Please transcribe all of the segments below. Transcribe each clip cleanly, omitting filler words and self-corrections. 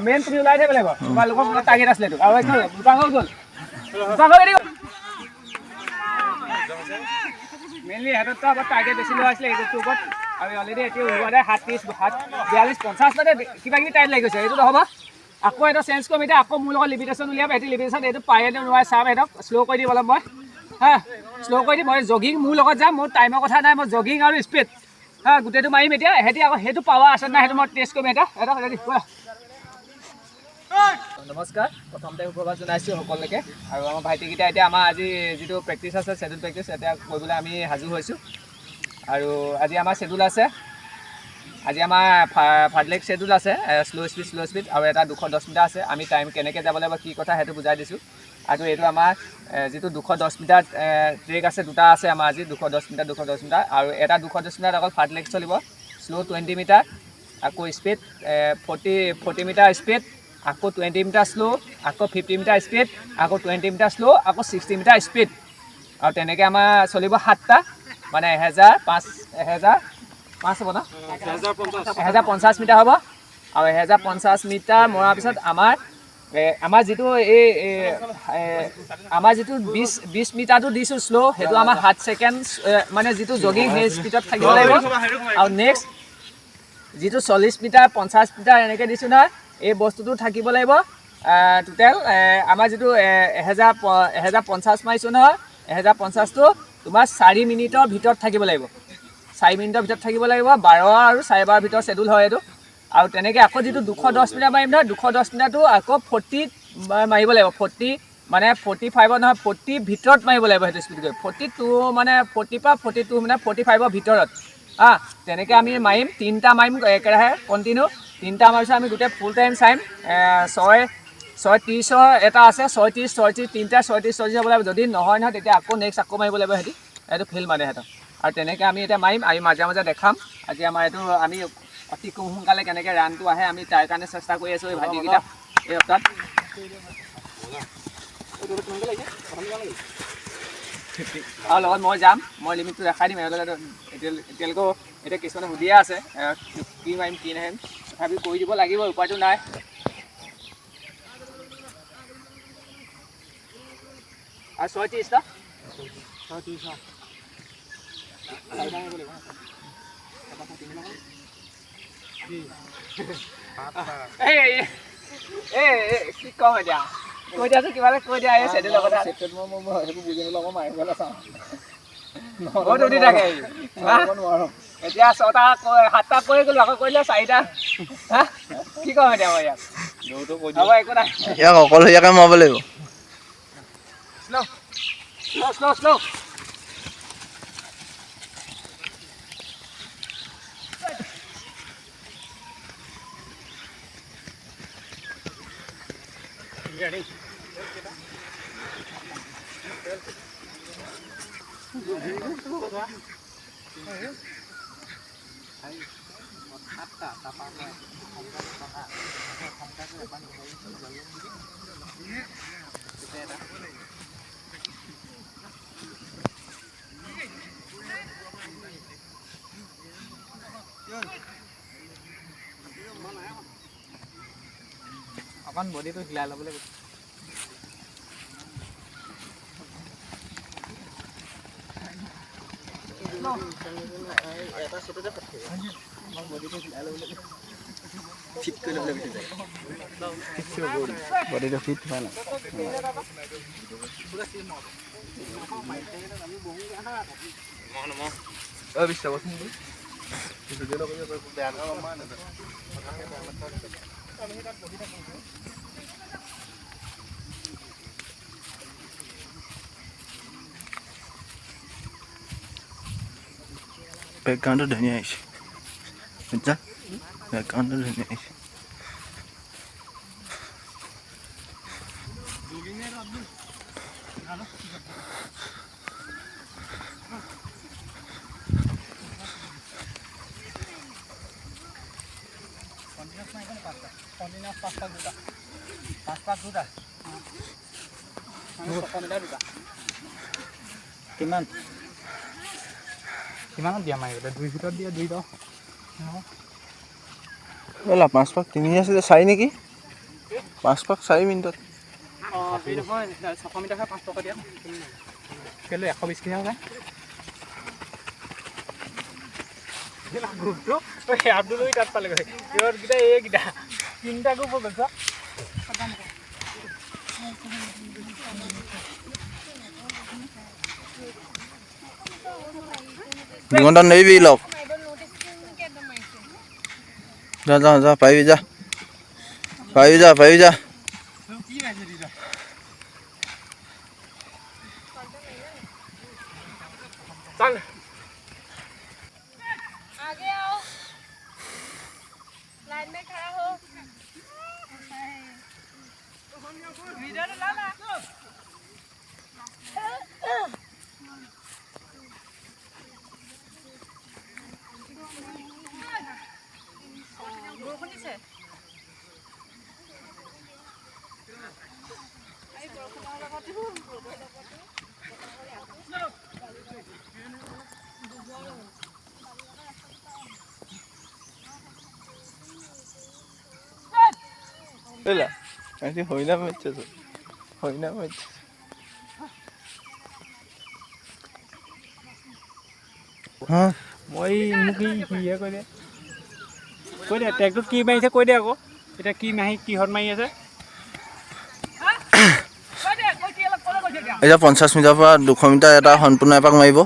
main তুমি ওলাই থাকিব লাগিব তোমালোকৰ টাৰ্গেট আছিলে আৰু মেইনলি সিহঁততো আমাৰ টাৰ্গেট বেছি লোৱা আছিলে এইটোৰ ওপৰত আৰু অলৰেডি এতিয়া ওলোৱা নাই 42 মানে কিবা কিবি টাইম লাগি গৈছে এইটো নহ'ব আকৌ এটা চেঞ্জ কৰিম এতিয়া আকৌ মোৰ লগত লিমিটেশ্যন উলিয়াম সেইটো লিমিটেশ্যন এইটো পাৰে নে নোৱাৰে চাম সিহঁতক শ্ল' কৰি দিম অলপ মই হা শ্ল' কৰি দিম মই জগিং মোৰ লগত যাম মোৰ টাইমৰ কথা নাই মই জগিং আৰু স্পীড হা গোটেইটো মাৰিম এতিয়া সিহঁতি আকৌ সেইটো পাৱাৰ আছে নাই সেইটো মই টেষ্ট কৰিম এতিয়া সিহঁতক ৰেডি নমস্কাৰ প্ৰথমতে সুপ্ৰভাত জনাইছোঁ সকলোকে আৰু আমাৰ ভাইটিকেইটা এতিয়া আমাৰ আজি যিটো প্ৰেক্টিছ আছে শ্বেডুল প্ৰেক্টিছ এতিয়া কৰিবলৈ আমি সাজু হৈছোঁ আৰু আজি আমাৰ শ্বেডুল আছে আজি আমাৰ ফাৰ্ড লেগ শ্বেডুল আছে শ্ল' স্পীড আৰু এটা 210 মিটাৰ আছে আমি টাইম কেনেকৈ যাব লাগিব কি কথা সেইটো বুজাই দিছোঁ আৰু এইটো আমাৰ যিটো 210 মিটাৰ ট্ৰেক আছে দুটা আছে আমাৰ আজি 210 মিটাৰ আৰু এটা 210 মিটাৰত অকল ফাৰ্ড লেগ চলিব শ্ল' 20 মিটাৰ আকৌ স্পীড 40 মিটাৰ স্পীড আকৌ 20 মিটাৰ শ্ল' আকৌ 50 মিটাৰ স্পীড আকৌ 20 মিটাৰ শ্ল' আকৌ 60 মিটাৰ স্পীড আৰু তেনেকৈ আমাৰ চলিব 7টা মানে 1000 হ'ব ন 1050 মিটাৰ হ'ব আৰু 1050 মিটাৰ মৰাৰ পিছত আমাৰ যিটো আমাৰ যিটো 20 মিটাৰটো দিছোঁ শ্ল' সেইটো আমাৰ 7 ছেকেণ্ড মানে যিটো জগিং সেই স্পীডত থাকিব লাগিব আৰু নেক্সট যিটো 40 মিটাৰ 50 মিটাৰ এনেকৈ দিছোঁ নহয় এই বস্তুটো থাকিব লাগিব টোটেল আমাৰ যিটো 1050 মাৰিছোঁ নহয় 1050টো তোমাৰ 4 মিনিটৰ ভিতৰত থাকিব লাগিব 4 মিনিটৰ ভিতৰত থাকিব লাগিব 12 আৰু 12.5 ভিতৰত শ্বেডুল হয় এইটো আৰু তেনেকৈ আকৌ যিটো 210 মিটাৰ মাৰিম নহয় 210 মিটাৰটো আকৌ 40 মাৰিব লাগিব 40 মানে 45 নহয় 40 ভিতৰত মাৰিব লাগিব সেইটো স্পীড কৰি 42 মানে 40 পৰা 42 মানে 45ৰ ভিতৰত তেনেকৈ আমি মাৰিম 3টা মাৰিম একেৰাহে কণ্টিনিউ 3টা মাৰিৰ পিছত আমি গোটেই ফুল টাইম চাইম 6:30 এটা আছে 6:30 3টা 6:30 হ'ব লাগিব যদি নহয় তেতিয়া আকৌ নেক্সট আকৌ মাৰিব লাগিব সিহঁতি এইটো ফিল্ড মানে সিহঁতক আৰু তেনেকৈ আমি এতিয়া মাৰিম আমি মাজে মাজে দেখাম আজি আমাৰ এইটো আমি অতি কম সোনকালে কেনেকৈ ৰানটো আহে আমি তাৰ কাৰণে চেষ্টা কৰি আছোঁ এই ভাইটিকেইটা এই সপ্তাহত আৰু লগত মই যাম মই লিমিটটো দেখাই দিম এতিয়ালৈকেও এতিয়া কিছুমানে সুধিয়ে আছে কি মাৰিম কি নাহিম তথাপি কৰি দিব লাগিব উপায়টো নাই আৰু 6:30টা কি কম এতিয়া কৈ দিয়াচোন কিবা এটা কৈ দিয়া এই চেডুলৰ কথা সেইবোৰ বুজি নলওঁ মই মাৰিবলৈ চাওঁ বহুত উঠি থাকে এতিয়া 6টা 7টা কৈ গ'লো আকৌ কৰিলে 4টা কি কম এতিয়া মই ইয়াক হ'ব একো নাই ইয়াক অকলশৰীয়াকৈ মাৰিব লাগিব শ্ল' অকণ বডিটো হিলাই ল'বলৈ কৈছে ফিট কৰি ল'বলৈ কৈছে বডিটো ফিট হোৱা নাই বেকগ্ৰাউণ্ডটো ধুনীয়া আহিছে বুজিছা বেকগ্ৰাউণ্ডটো ধুনীয়া আহিছে কিমান কিমানত দিয়া মাৰিবলৈ 2 ভিতৰত দিয়া 2 দহ ব'লা 5 পাক 3 আছিলে 4 নেকি 5 পাক 4 মিনিটত অঁ এই নহয় 600 মিটাৰহে 5 টকা দিয়া কেলৈ 120 কেজি হয় গ্ৰুপটো আব্দুল তাত পালেগৈ ইহঁতকেইটা এইকেইটা 3টা গ্ৰুপ হৈ গৈছ দিগন্ত নেবি লওক যা যা যা পাৰিবি যা चल आगे आओ लाइन में खड़ा हो ব'লা আজি হইনা মাৰিছে হইনা মাৰিছে হা মই মোক কিহে কৈ দে ট্ৰেকটোত কি মাৰিছে কৈ দে আকৌ এতিয়া কি মাৰি কিহত মাৰি আছে এতিয়া 50 মিটাৰৰ পৰা 200 মিটাৰ এটা সম্পূৰ্ণ এপাক মাৰিব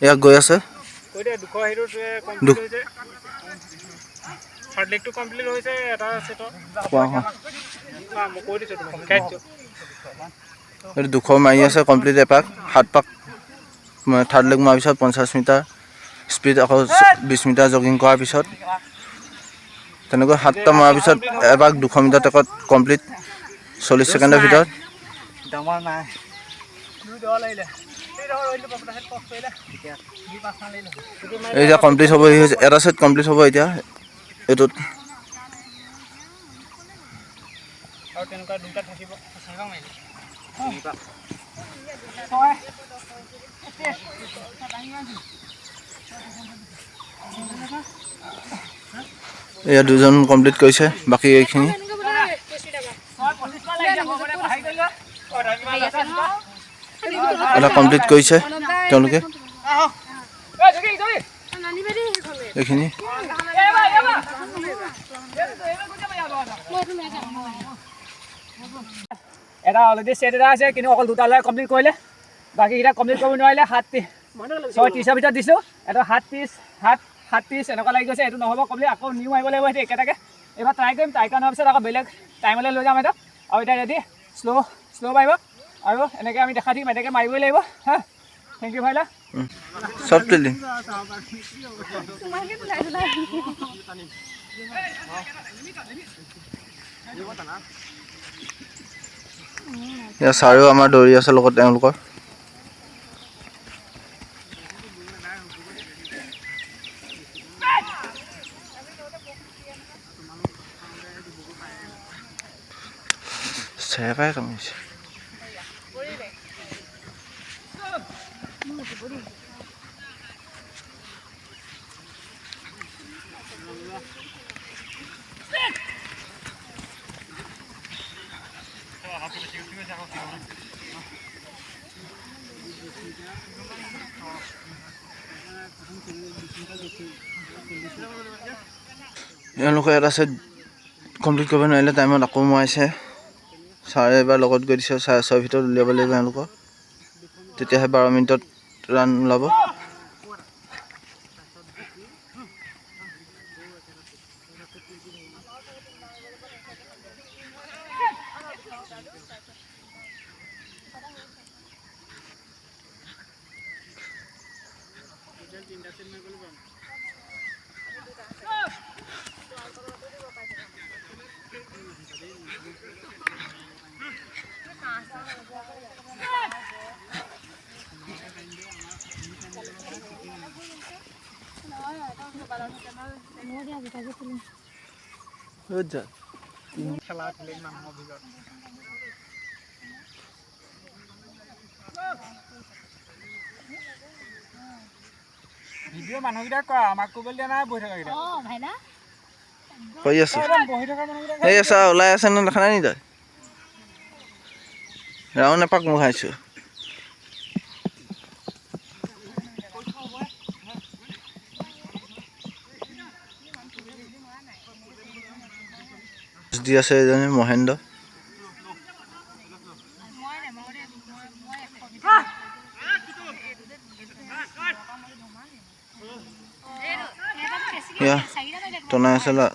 ইয়াক গৈ আছে কৈ দে 200 হেৰিটো কমপ্লিট হৈছে থাৰ্ড লেগটো কমপ্লিট হৈছে এটা সেটৰ মই কৈ দিছোঁ তোমাক শিকাই দিছোঁ এইটো 200 মাৰি আছে কমপ্লিট এপাক 7 পাক থাৰ্ড লেগ মাৰাৰ পিছত 50 মিটাৰ স্পীড আকৌ 20 মিটাৰ জগিং কৰাৰ পিছত তেনেকৈ 7টা মৰাৰ পিছত এপাক 200 মিটাৰ ট্ৰেকত কমপ্লিট 40 ছেকেণ্ডৰ ভিতৰত ডাঙৰ নাই দুই দহ লাগিলে এই দহ ৰৈলো বাপটা হেড কষ্ট কৰিলে দুই পাঁচ মান লাগিলে এতিয়া কমপ্লিট হ'ব এটা সেট কমপ্লিট হ'ব এতিয়া এইটোত আৰু তেনেকুৱা দুটা থাকিব চাৰিবাৰ মাৰিলে এয়া দুজন কমপ্লিট কৰিছে বাকী এইখিনি এটা কমপ্লিট কৰিছে তেওঁলোকে এইখিনি এটা অলৰেডি ছেট এটা আছে কিন্তু অকল 2টা ল'ৰাই কমপ্লিট কৰিলে বাকীকেইটা কমপ্লিট কৰিব নোৱাৰিলে 6:30ৰ ভিতৰত দিছোঁ এটা 7:30 এনেকুৱা লাগি গৈছে এইটো নহ'ব কমপ্লিট আকৌ নিউ মাৰিব লাগিব সেইটো একেটাকে এইবাৰ ট্ৰাই কৰিম ট্ৰাই কৰাৰ পিছত আকৌ বেলেগ টাইমলৈ লৈ যাম এটা আৰু এতিয়া ৰেডি শ্ল' মাৰিব আৰু এনেকৈ আমি দেখা দিম এনেকৈ মাৰিবই লাগিব হা থেংক ইউ ভাইলা চব ট্ৰেইলিং এয়া ছাৰেও আমাৰ দৌৰি আছে লগত তেওঁলোকৰ চেপাই কামিছে তেওঁলোকে এটা সেট কমপ্লিট কৰিব নোৱাৰিলে টাইমত আকৌ মৰাইছে ছাৰে এবাৰ লগত গৈ দিছে 6:30 ভিতৰত উলিয়াব লাগিব তেওঁলোকক তেতিয়াহে 12 মিনিটত ৰান ওলাব খেলা খেলি মানুহৰ ভিতৰত ভিডিঅ' মানুহকেইটাক কোৱা আমাক ক'বলৈ দিয়া নাই বহি থকাকেইটা কৰি আছো বহি থকা মানুহকেইটাক সেই আছা ওলাই আছে ন দেখা নাই নি তই ৰাউণ্ড এপাক মোহাইছোঁ দি আছে এজনে মহেন্দ্ৰ টনাই আছে লা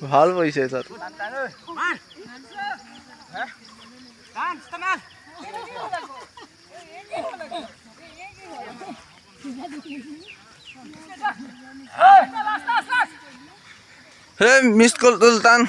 ভাল পৰিছে তাত হে মিছ কল তুল টান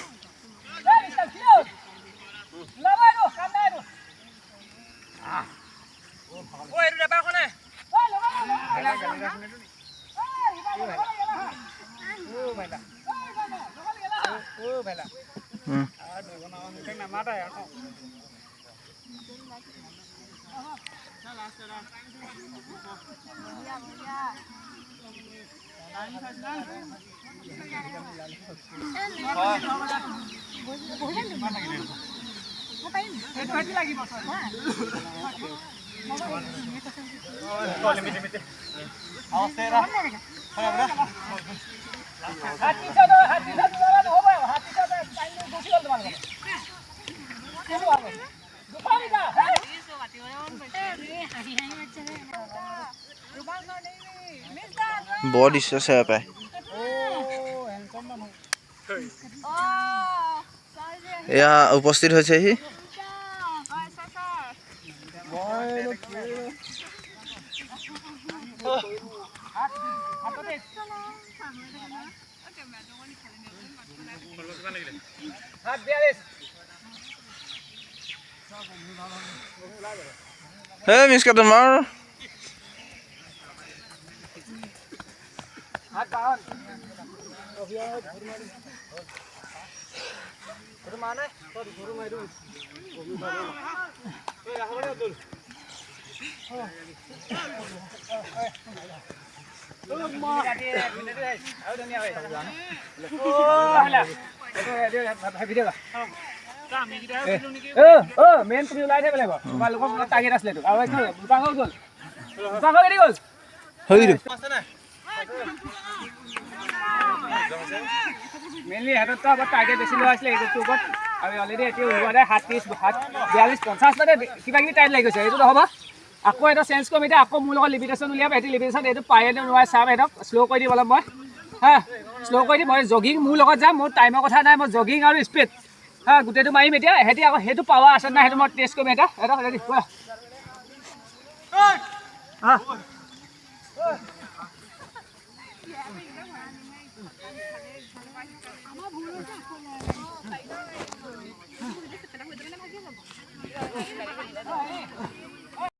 বৰ দৃশ্য চাই পায় এয়া উপস্থিত হৈছেহি হে মিছ কাটন মাৰ মেইন তুমি ওলাই থাকিব লাগিব তোমালোকৰ টাৰ্গেট আছিলে আৰু গ'ল মেইনলি সিহঁততো আমাৰ টাৰ্গেট বেছি লোৱা আছিলে এইটোৰ ওপৰত আৰু অলৰেডি এতিয়া ওলোৱা নাই 42 মানে কিবা কিবি টাইম লাগি গৈছে এইটো নহ'ব আকৌ এটা চেঞ্জ কৰিম এতিয়া আকৌ মোৰ লগত লিমিটেশ্যন উলিয়াম সিহঁতি লিমিটেশ্যন এইটো পাৰে নে নোৱাৰে চাম সিহঁতক শ্ল' কৰি দিম অলপ মই হা শ্ল' কৰি দিম মই জগিং মোৰ লগত যাম মোৰ টাইমৰ কথা নাই মই জগিং আৰু স্পীড হা গোটেইটো মাৰিম এতিয়া সিহঁতি আকৌ সেইটো পাৱাৰ আছে নাই সেইটো মই টেষ্ট কৰিম এতিয়া সিহঁতক ৰেডি কোৱা